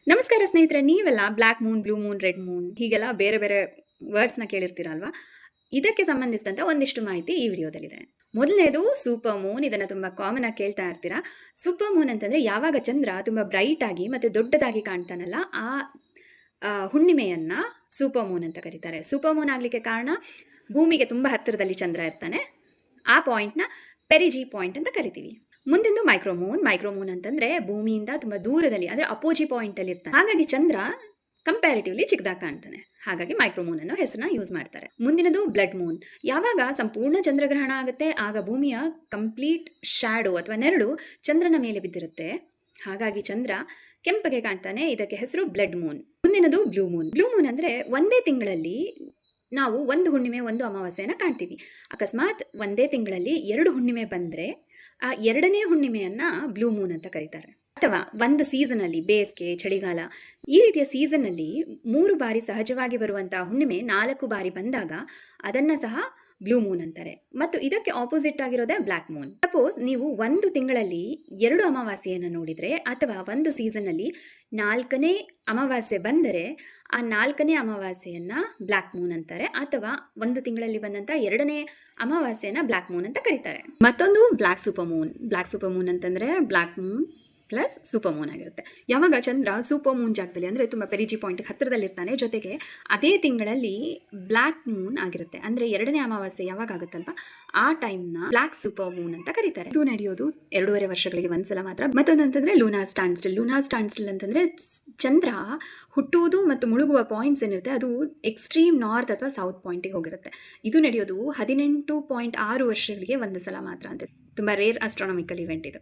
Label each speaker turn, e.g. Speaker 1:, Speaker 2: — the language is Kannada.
Speaker 1: ನಮಸ್ಕಾರ ಸ್ನೇಹಿತರೆ, ನೀವೆಲ್ಲ black Moon, blue Moon, red Moon ಹೀಗೆಲ್ಲ ಬೇರೆ ಬೇರೆ ವರ್ಡ್ಸ್ನ ಕೇಳಿರ್ತೀರಲ್ವಾ. ಇದಕ್ಕೆ ಸಂಬಂಧಿಸಿದಂಥ ಒಂದಿಷ್ಟು ಮಾಹಿತಿ ಈ ವಿಡಿಯೋದಲ್ಲಿದೆ. ಮೊದಲನೇದು ಸೂಪರ್ ಮೂನ್. ಇದನ್ನು ತುಂಬ ಕಾಮನ್ ಆಗಿ ಕೇಳ್ತಾ ಇರ್ತೀರಾ. ಸೂಪರ್ ಮೂನ್ ಅಂತಂದರೆ ಯಾವಾಗ ಚಂದ್ರ ತುಂಬ ಬ್ರೈಟ್ ಆಗಿ ಮತ್ತು ದೊಡ್ಡದಾಗಿ ಕಾಣ್ತಾನಲ್ಲ, ಆ ಹುಣ್ಣಿಮೆಯನ್ನು ಸೂಪರ್ ಮೂನ್ ಅಂತ ಕರೀತಾರೆ. ಸೂಪರ್ ಮೂನ್ ಆಗಲಿಕ್ಕೆ ಕಾರಣ ಭೂಮಿಗೆ ತುಂಬ ಹತ್ತಿರದಲ್ಲಿ ಚಂದ್ರ ಇರ್ತಾನೆ. ಆ ಪಾಯಿಂಟ್ನ ಪೆರಿಜಿ ಪಾಯಿಂಟ್ ಅಂತ ಕರಿತೀವಿ. ಮುಂದಿಂದು ಮೈಕ್ರೋಮೂನ್ ಅಂತಂದರೆ ಭೂಮಿಯಿಂದ ತುಂಬ ದೂರದಲ್ಲಿ, ಅಂದರೆ ಅಪೋಜಿ ಪಾಯಿಂಟಲ್ಲಿ ಇರ್ತಾನೆ. ಹಾಗಾಗಿ ಚಂದ್ರ ಕಂಪ್ಯಾರಿಟಿವ್ಲಿ ಚಿಕ್ಕದಾಗಿ ಕಾಣ್ತಾನೆ. ಹಾಗಾಗಿ ಮೈಕ್ರೋಮೂನ್ ಅನ್ನೋ ಹೆಸರನ್ನ ಯೂಸ್ ಮಾಡ್ತಾರೆ. ಮುಂದಿನದು ಬ್ಲಡ್ ಮೂನ್. ಯಾವಾಗ ಸಂಪೂರ್ಣ ಚಂದ್ರಗ್ರಹಣ ಆಗುತ್ತೆ, ಆಗ ಭೂಮಿಯ ಕಂಪ್ಲೀಟ್ ಶ್ಯಾಡೋ ಅಥವಾ ನೆರಳು ಚಂದ್ರನ ಮೇಲೆ ಬಿದ್ದಿರುತ್ತೆ. ಹಾಗಾಗಿ ಚಂದ್ರ ಕೆಂಪಗೆ ಕಾಣ್ತಾನೆ. ಇದಕ್ಕೆ ಹೆಸರು ಬ್ಲಡ್ ಮೂನ್. ಮುಂದಿನದು ಬ್ಲೂ ಮೂನ್ ಅಂದರೆ ಒಂದೇ ತಿಂಗಳಲ್ಲಿ ನಾವು ಒಂದು ಹುಣ್ಣಿಮೆ, ಒಂದು ಅಮಾವಾಸ್ಯೆಯನ್ನು ಕಾಣ್ತೀವಿ. ಅಕಸ್ಮಾತ್ ಒಂದೇ ತಿಂಗಳಲ್ಲಿ 2 ಹುಣ್ಣಿಮೆ ಬಂದರೆ ಆ 2ನೇ ಹುಣ್ಣಿಮೆಯನ್ನು ಬ್ಲೂ ಮೂನ್ ಅಂತ ಕರೀತಾರೆ. ಅಥವಾ ಒಂದು ಸೀಸನಲ್ಲಿ, ಬೇಸಿಗೆ, ಚಳಿಗಾಲ, ಈ ರೀತಿಯ ಸೀಸನ್ನಲ್ಲಿ 3 ಬಾರಿ ಸಹಜವಾಗಿ ಬರುವಂಥ ಹುಣ್ಣಿಮೆ 4 ಬಾರಿ ಬಂದಾಗ ಅದನ್ನು ಸಹ ಬ್ಲೂ ಮೂನ್ ಅಂತಾರೆ. ಮತ್ತು ಇದಕ್ಕೆ ಆಪೋಸಿಟ್ ಆಗಿರೋದೇ ಬ್ಲ್ಯಾಕ್ ಮೂನ್. ಸಪೋಸ್ ನೀವು ಒಂದು ತಿಂಗಳಲ್ಲಿ 2 ಅಮಾವಾಸ್ಯೆಯನ್ನು ನೋಡಿದರೆ, ಅಥವಾ ಒಂದು ಸೀಸನ್ನಲ್ಲಿ 4ನೇ ಅಮಾವಾಸ್ಯೆ ಬಂದರೆ ಆ 4ನೇ ಅಮಾವಾಸ್ಯೆಯನ್ನು ಬ್ಲ್ಯಾಕ್ ಮೂನ್ ಅಂತಾರೆ. ಅಥವಾ ಒಂದು ತಿಂಗಳಲ್ಲಿ ಬಂದಂಥ 2ನೇ ಅಮಾವಾಸ್ಯೆಯನ್ನು ಬ್ಲ್ಯಾಕ್ ಮೂನ್ ಅಂತ ಕರೀತಾರೆ. ಮತ್ತೊಂದು ಬ್ಲ್ಯಾಕ್ ಸೂಪರ್ ಮೂನ್ ಅಂತಂದರೆ black Moon plus super Moon ಆಗಿರುತ್ತೆ. ಯಾವಾಗ ಚಂದ್ರ ಸೂಪರ್ ಮೂನ್ ಜಾಗದಲ್ಲಿ, ಅಂದರೆ ತುಂಬ ಪೆರಿಜಿ ಪಾಯಿಂಟ್ಗೆ ಹತ್ತಿರದಲ್ಲಿರ್ತಾನೆ, ಜೊತೆಗೆ ಅದೇ ತಿಂಗಳಲ್ಲಿ ಬ್ಲ್ಯಾಕ್ ಮೂನ್ ಆಗಿರುತ್ತೆ. ಅಂದರೆ 2ನೇ ಅಮಾವಾಸ್ಯೆ ಯಾವಾಗ ಆಗುತ್ತಲ್ವ, ಆ ಟೈಮ್ನ ಬ್ಲ್ಯಾಕ್ ಸೂಪರ್ ಮೂನ್ ಅಂತ ಕರೀತಾರೆ. ಇದು ನಡೆಯೋದು 2.5 ವರ್ಷಗಳಿಗೆ ಒಂದ್ಸಲ ಮಾತ್ರ. ಮತ್ತೊಂದಂತಂದರೆ ಲೂನಾರ್ ಸ್ಟ್ಯಾಂಡ್ ಸ್ಟಿಲ್ ಅಂತಂದರೆ ಚಂದ್ರ ಹುಟ್ಟುವುದು ಮತ್ತು ಮುಳುಗುವ ಪಾಯಿಂಟ್ಸ್ ಏನಿರುತ್ತೆ, ಅದು ಎಕ್ಸ್ಟ್ರೀಮ್ ನಾರ್ತ್ ಅಥವಾ ಸೌತ್ ಪಾಯಿಂಟಿಗೆ ಹೋಗಿರುತ್ತೆ. ಇದು ನಡೆಯೋದು 18.6 ವರ್ಷಗಳಿಗೆ ಒಂದು ಸಲ ಮಾತ್ರ ಅಂತ. ತುಂಬ ರೇರ್ ಆಸ್ಟ್ರಾನಮಿಕಲ್ ಇವೆಂಟ್ ಇದು.